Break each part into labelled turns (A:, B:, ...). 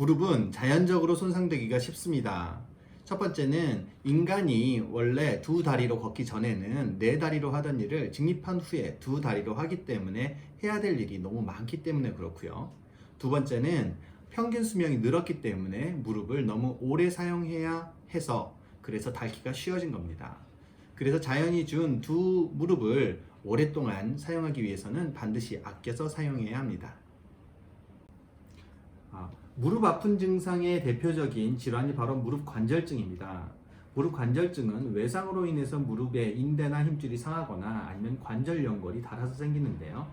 A: 무릎은 자연적으로 손상되기가 쉽습니다. 첫 번째는 인간이 원래 두 다리로 걷기 전에는 네 다리로 하던 일을 직립한 후에 두 다리로 하기 때문에 해야 될 일이 너무 많기 때문에 그렇고요. 두 번째는 평균 수명이 늘었기 때문에 무릎을 너무 오래 사용해야 해서 그래서 닳기가 쉬워진 겁니다. 그래서 자연이 준 두 무릎을 오랫동안 사용하기 위해서는 반드시 아껴서 사용해야 합니다. 무릎 아픈 증상의 대표적인 질환이 바로 무릎 관절증입니다. 무릎 관절증은 외상으로 인해서 무릎의 인대나 힘줄이 상하거나 아니면 관절 연골이 닳아서 생기는데요.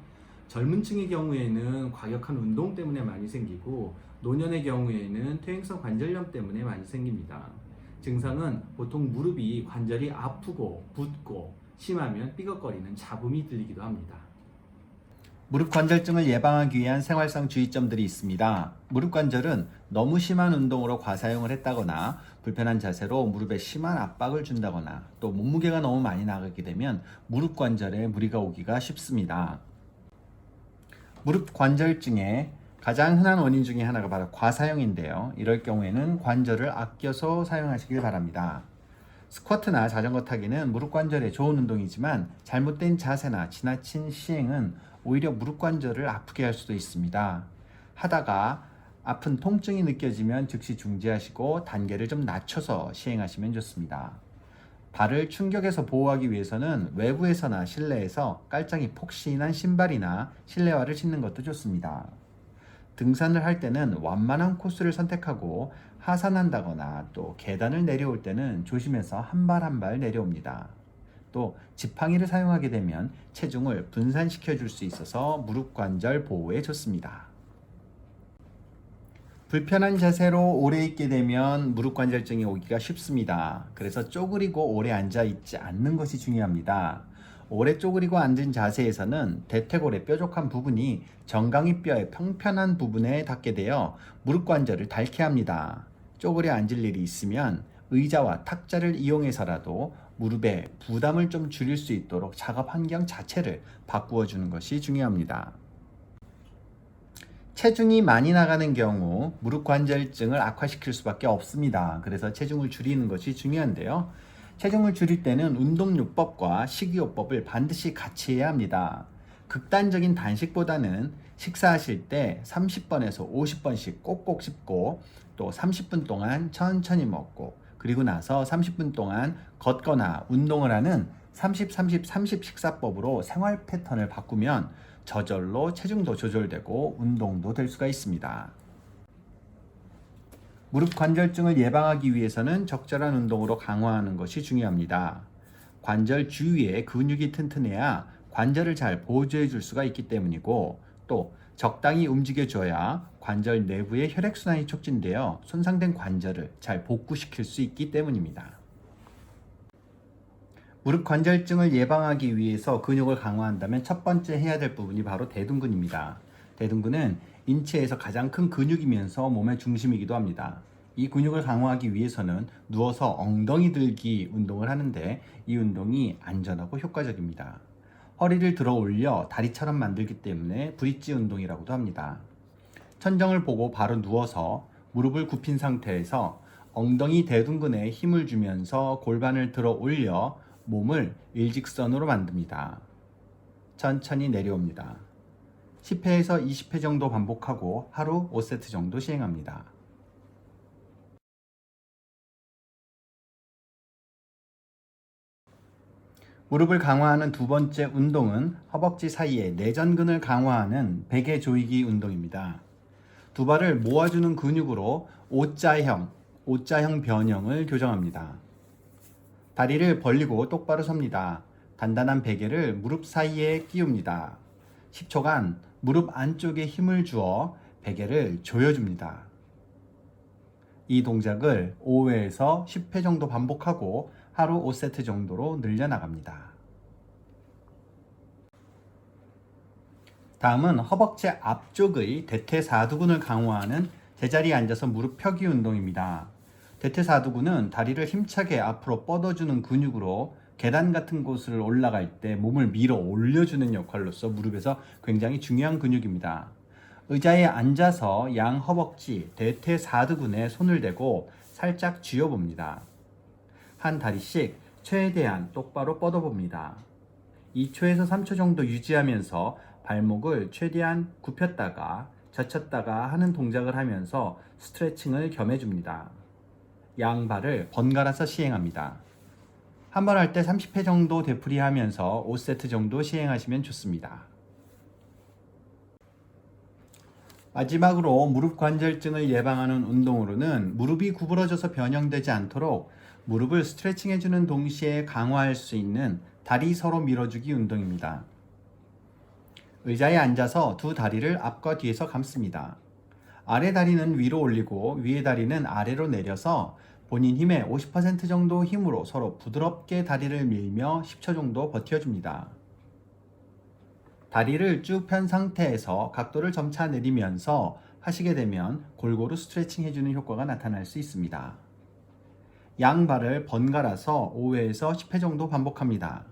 A: 젊은 층의 경우에는 과격한 운동 때문에 많이 생기고 노년의 경우에는 퇴행성 관절염 때문에 많이 생깁니다. 증상은 보통 무릎이 관절이 아프고 붓고 심하면 삐걱거리는 잡음이 들리기도 합니다. 무릎 관절증을 예방하기 위한 생활상 주의점들이 있습니다. 무릎 관절은 너무 심한 운동으로 과사용을 했다거나 불편한 자세로 무릎에 심한 압박을 준다거나 또 몸무게가 너무 많이 나가게 되면 무릎 관절에 무리가 오기가 쉽습니다. 무릎 관절증의 가장 흔한 원인 중에 하나가 바로 과사용인데요. 이럴 경우에는 관절을 아껴서 사용하시길 바랍니다. 스쿼트나 자전거 타기는 무릎 관절에 좋은 운동이지만 잘못된 자세나 지나친 시행은 오히려 무릎 관절을 아프게 할 수도 있습니다. 하다가 아픈 통증이 느껴지면 즉시 중지하시고 단계를 좀 낮춰서 시행하시면 좋습니다. 발을 충격에서 보호하기 위해서는 외부에서나 실내에서 깔창이 폭신한 신발이나 실내화를 신는 것도 좋습니다. 등산을 할 때는 완만한 코스를 선택하고 하산한다거나 또 계단을 내려올 때는 조심해서 한 발 한 발 내려옵니다. 또 지팡이를 사용하게 되면 체중을 분산시켜 줄 수 있어서 무릎 관절 보호에 좋습니다. 불편한 자세로 오래 있게 되면 무릎 관절증이 오기가 쉽습니다. 그래서 쪼그리고 오래 앉아 있지 않는 것이 중요합니다. 오래 쪼그리고 앉은 자세에서는 대퇴골의 뾰족한 부분이 정강이 뼈의 평편한 부분에 닿게 되어 무릎 관절을 닳게 합니다. 쪼그려 앉을 일이 있으면 의자와 탁자를 이용해서라도 무릎에 부담을 좀 줄일 수 있도록 작업 환경 자체를 바꾸어 주는 것이 중요합니다. 체중이 많이 나가는 경우 무릎 관절증을 악화시킬 수밖에 없습니다. 그래서 체중을 줄이는 것이 중요한데요. 체중을 줄일 때는 운동요법과 식이요법을 반드시 같이 해야 합니다. 극단적인 단식보다는 식사하실 때 30번에서 50번씩 꼭꼭 씹고 또 30분 동안 천천히 먹고 그리고 나서 30분 동안 걷거나 운동을 하는 30-30-30 식사법으로 생활 패턴을 바꾸면 저절로 체중도 조절되고 운동도 될 수가 있습니다. 무릎 관절증을 예방하기 위해서는 적절한 운동으로 강화하는 것이 중요합니다. 관절 주위에 근육이 튼튼해야 관절을 잘 보조해 줄 수가 있기 때문이고 또 적당히 움직여줘야 관절 내부의 혈액순환이 촉진되어 손상된 관절을 잘 복구시킬 수 있기 때문입니다. 무릎 관절증을 예방하기 위해서 근육을 강화한다면 첫 번째 해야 될 부분이 바로 대둔근입니다. 대둔근은 인체에서 가장 큰 근육이면서 몸의 중심이기도 합니다. 이 근육을 강화하기 위해서는 누워서 엉덩이 들기 운동을 하는데 이 운동이 안전하고 효과적입니다. 허리를 들어 올려 다리처럼 만들기 때문에 브릿지 운동이라고도 합니다. 천정을 보고 바로 누워서 무릎을 굽힌 상태에서 엉덩이 대둔근에 힘을 주면서 골반을 들어 올려 몸을 일직선으로 만듭니다. 천천히 내려옵니다. 10회에서 20회 정도 반복하고 하루 5세트 정도 시행합니다. 무릎을 강화하는 두 번째 운동은 허벅지 사이에 내전근을 강화하는 베개 조이기 운동입니다. 두 발을 모아주는 근육으로 O자형 변형을 교정합니다. 다리를 벌리고 똑바로 섭니다. 단단한 베개를 무릎 사이에 끼웁니다. 10초간 무릎 안쪽에 힘을 주어 베개를 조여줍니다. 이 동작을 5회에서 10회 정도 반복하고 하루 5세트 정도로 늘려나갑니다. 다음은 허벅지 앞쪽의 대퇴사두근을 강화하는 제자리에 앉아서 무릎 펴기 운동입니다. 대퇴사두근은 다리를 힘차게 앞으로 뻗어주는 근육으로 계단 같은 곳을 올라갈 때 몸을 밀어 올려주는 역할로서 무릎에서 굉장히 중요한 근육입니다. 의자에 앉아서 양 허벅지, 대퇴사두근에 손을 대고 살짝 쥐어봅니다. 한 다리씩 최대한 똑바로 뻗어봅니다. 2초에서 3초 정도 유지하면서 발목을 최대한 굽혔다가 젖혔다가 하는 동작을 하면서 스트레칭을 겸해줍니다. 양발을 번갈아서 시행합니다. 한 번 할 때 30회 정도 되풀이하면서 5세트 정도 시행하시면 좋습니다. 마지막으로 무릎 관절증을 예방하는 운동으로는 무릎이 구부러져서 변형되지 않도록 무릎을 스트레칭해주는 동시에 강화할 수 있는 다리 서로 밀어주기 운동입니다. 의자에 앉아서 두 다리를 앞과 뒤에서 감습니다. 아래 다리는 위로 올리고 위에 다리는 아래로 내려서 본인 힘의 50% 정도 힘으로 서로 부드럽게 다리를 밀며 10초 정도 버텨줍니다. 다리를 쭉 편 상태에서 각도를 점차 내리면서 하시게 되면 골고루 스트레칭 해주는 효과가 나타날 수 있습니다. 양발을 번갈아서 5회에서 10회 정도 반복합니다.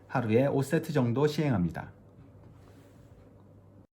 A: 하루에 5세트 정도 시행합니다.